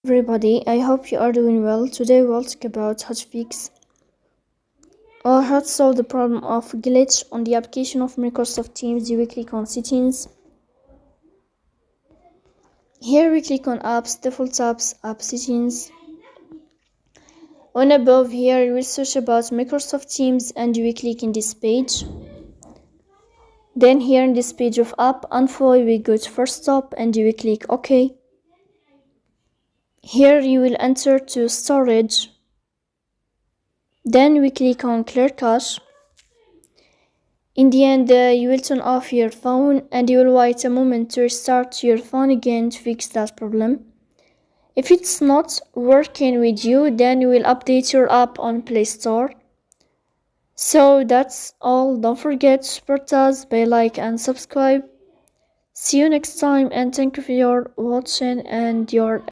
Everybody, I hope you are doing well. Today we'll talk about how to fix or how to solve the problem of glitch on the application of Microsoft Teams. You will click on settings. Here we click on apps, default apps, app settings. On above here you will search about Microsoft Teams and you will click in this page. Then here in this page of app info you will go to first stop and you will click OK. Here you will enter to storage. Then we click on clear cache. In the end, you will turn off your phone and you will wait a moment to restart your phone again to fix that problem. If it's not working with you, then you will update your app on Play Store. So that's all. Don't forget to support us by like and subscribe. See you next time and thank you for your watching and your